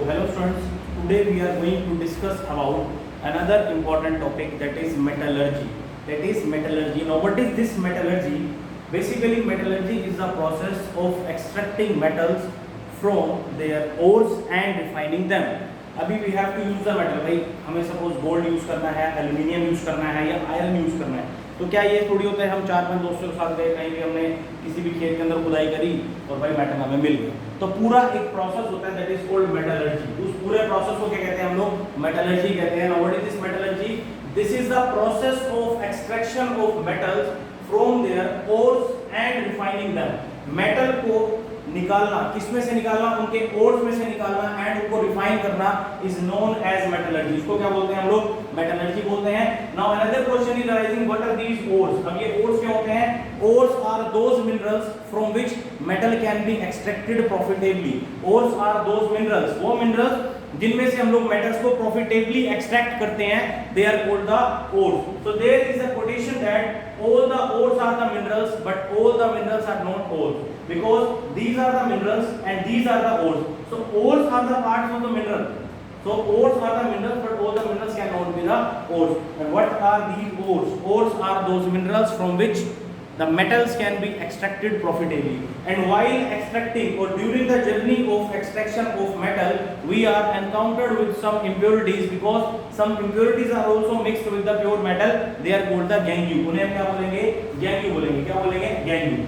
hello students, today we are going to discuss about another important topic, that is metallurgy. Now what is this metallurgy? Basically metallurgy is the process of extracting metals from their ores and refining them. अभी we have to use the metal, भाई हमें suppose gold use करना है, aluminium use करना है या iron use करना है, तो क्या ये थोड़ी होता है हम 4-5 दोस्तों के साथ गए कहीं भी, हमने किसी भी खेत के अंदर खुदाई करी और भाई मेटल हमें मिल गया, तो पूरा एक प्रोसेस होता है, दैट इज कॉल्ड मेटलर्जी. उस पूरे प्रोसेस को क्या कहते हैं हम लोग? मेटलर्जी कहते हैं. Now what is this metallurgy? This is the process of extraction of metals from their ores and refining them. Metal को निकालना, किसमें से निकालना? उनके ओर्स में से निकालना एंड उनको रिफाइन करना इज नोन एज मेटलर्जी. इसको क्या बोलते हैं हम लोग? मेटलर्जी बोलते हैं. Now another question is arising, what are these ores? अब ये ओर्स क्या होते हैं? Ores are those minerals from which metal can be extracted profitably. Ores are those minerals, वो मिनरल्स जिनमें से हम लोग मेटल्स को प्रॉफिटेबली एक्सट्रैक्ट करते हैं, they are called the ores. So there is a quotation that all the ores are the minerals but all the minerals are not ores, because these are the minerals and these are the ores. So ores are the parts of the mineral. So ores are the minerals but all the minerals cannot be the ores. And what are these ores? Ores are those minerals from which the metals can be extracted profitably. And while extracting or during the journey of extraction of metal, we are encountered with some impurities, because some impurities are also mixed with the pure metal. They are called the gangue. उन्हें हम क्या बोलेंगे? gangue बोलेंगे. क्या बोलेंगे? gangue.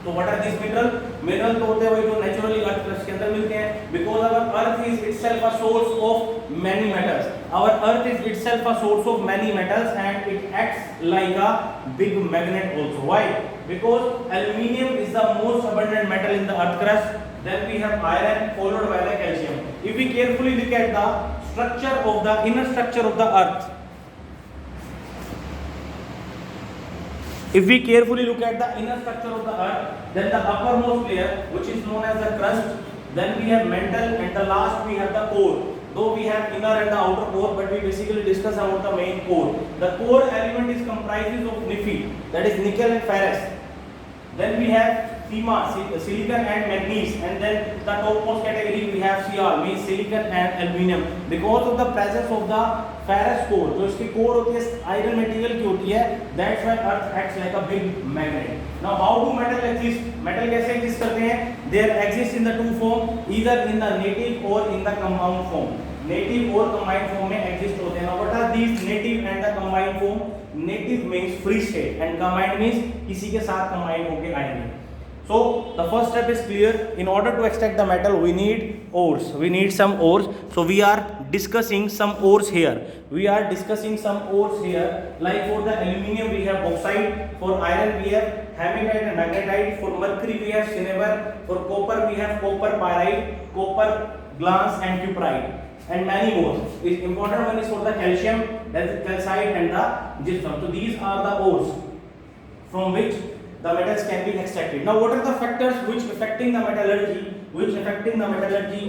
तो what are this mineral? Mineral तो होते हैं वही जो नेचुरली अर्थ क्रस्ट के अंदर मिलते हैं, because our earth is itself a source of many metals. Our earth is itself a source of many metals and it acts like a big magnet also. Why? Because aluminium is the most abundant metal in the earth crust. Then we have iron followed by the calcium. If we carefully look at the structure of the inner structure of the earth, if we carefully look at the inner structure of the earth, then the uppermost layer, which is known as the crust, then we have mantle, and the last we have the core. Though we have inner and the outer core, but we basically discuss about the main core. The core element is comprises of Fe, that is nickel and ferrous. Then we have silicon and manganese, and then the topmost category we have Cr, means silicon and aluminum. Because of the presence of the ferrous core, जो इसकी core होती है iron material की होती है, that's why earth acts like a big magnet. Now how do metal exist? Metal कैसे exist करते हैं? They exist in the two form, either in the native or in the combined form. Native और combined form में exist होते हैं. Now what are these native and the combined form? Native means free state and combined means किसी के साथ combine होके आएंगे. So the first step is clear. In order to extract the metal, we need ores. We need some ores. So we are discussing some ores here. Like for the aluminium we have bauxite. For iron we have hematite and magnetite. For mercury we have cinnabar. For copper we have copper pyrite, copper glance and cuprite, and many more. The important one is for the calcium, that is calcite and the gypsum. So these are the ores from which the metals can be extracted. Now what are the factors which affecting the metallurgy,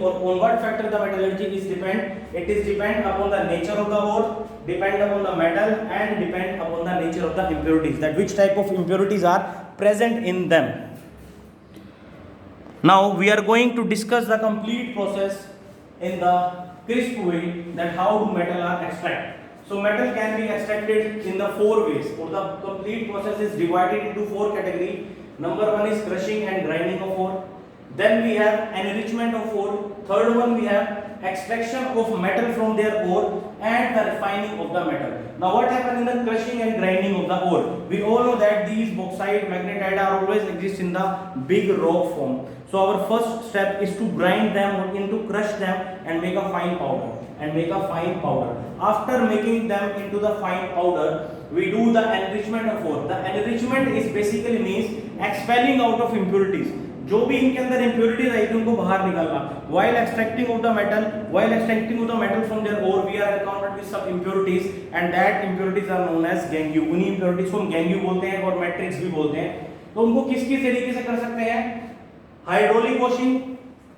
or on what factor the metallurgy is depend? It is depend upon the nature of the ore, depend upon the metal, and depend upon the nature of the impurities, that which type of impurities are present in them. Now we are going to discuss the complete process in the crisp way, that how do metal are extracted. So metal can be extracted in the 4 ways, or the complete process is divided into 4 categories. Number 1 is crushing and grinding of ore. Then we have enrichment of ore. Third one we have extraction of metal from their ore and the refining of the metal. Now what happens in the crushing and grinding of the ore? We all know that these bauxite, magnetite are always exist in the big rock form. So our first step is to grind them or into crush them and make a fine powder. After making them into the fine powder, we do the enrichment of ore. The enrichment is basically means expelling out of impurities. जो भी इनके अंदर impurities आई थी उनको बाहर निकालना. While extracting of the metal from their ore, we are encountered with some impurities, and that impurities are known as gangue. उन्हीं impurities को हम gangue बोलते हैं और matrix भी बोलते हैं. तो उनको किस किस तरीके से कर सकते हैं? Hydraulic washing,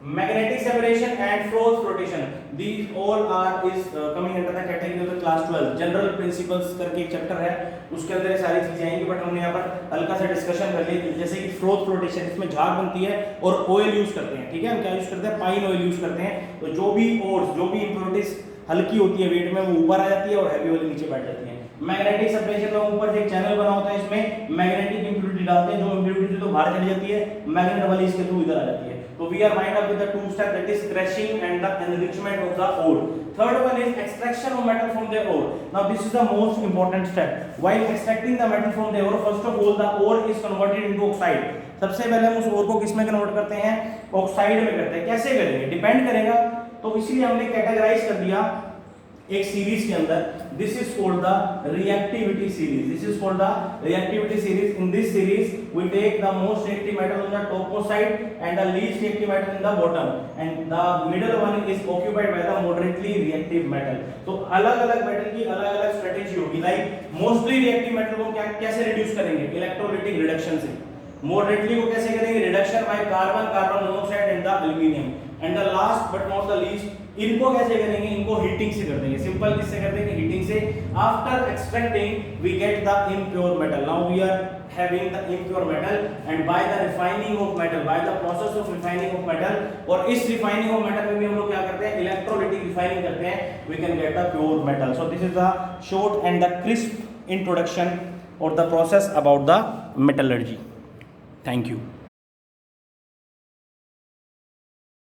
magnetic separation and force flotation, these all are is coming under the category of the class 12 general principles करके एक चैप्टर है, उसके अंदर ये सारी चीजें आएंगी, बट हमने यहाँ पर हल्का सा डिस्कशन कर लिया। जैसे कि फ्रोथ फ्लोटेशन, इसमें झाग बनती है और ऑयल यूज करते हैं, ठीक है, हम क्या यूज करते हैं, पाइन ऑयल यूज करते हैं। तो जो भी ओर्स, जो भी इंप्योरिटीज हल्की होती है वेट में, वो ऊपर आ जाती है और हैवी वाली नीचे बैठ जाती है। मैग्नेटिक सेपरेशन में ऊपर से एक चैनल बना होता है, इसमें मैग्नेटिक इंप्योरिटी डालते हैं, जो इंप्योरिटी तो बाहर चली जाती है, मैग्नेट वाली इसके थ्रू इधर आ जाती है। तो we are mind up with the two step, that is crushing and the enrichment of the ore. Third one is extraction of metal from the ore. Now this is the most important step. While extracting the metal from the ore, first of all the ore is converted into oxide. सबसे पहले हम उस ओर को किस में convert करते हैं, oxide में करते हैं। कैसे करेंगे, डिपेंड करेगा, तो इसलिए हमने कैटेगराइज कर दिया एक सीरीज के अंदर। This is called the reactivity series, this is called the reactivity series. In this series we take the most reactive metal on the topmost side and the least reactive metal in the bottom, and the middle one is occupied by the moderately reactive metal. तो अलग अलग metal की अलग अलग strategy होगी। Like mostly reactive metal को कैसे reduce करेंगे, इलेक्ट्रोलाइटिक रिडक्शन से। मॉडरेटली को कैसे करेंगे, reduction by carbon, carbon monoxide and the aluminium. And the last but not the least, इनको कैसे करेंगे, इनको हीटिंग से कर देंगे। सिंपल किससे कर देंगे, हीटिंग से। After extracting we get the impure metal. Now we are having the impure metal, and by the refining of metal, by the process of refining of metal, और इस refining of metal में भी हम लोग क्या करते हैं, electrolytic refining करते हैं, we can get the pure metal. So this is the short and the crisp introduction or the process about the metallurgy. Thank you.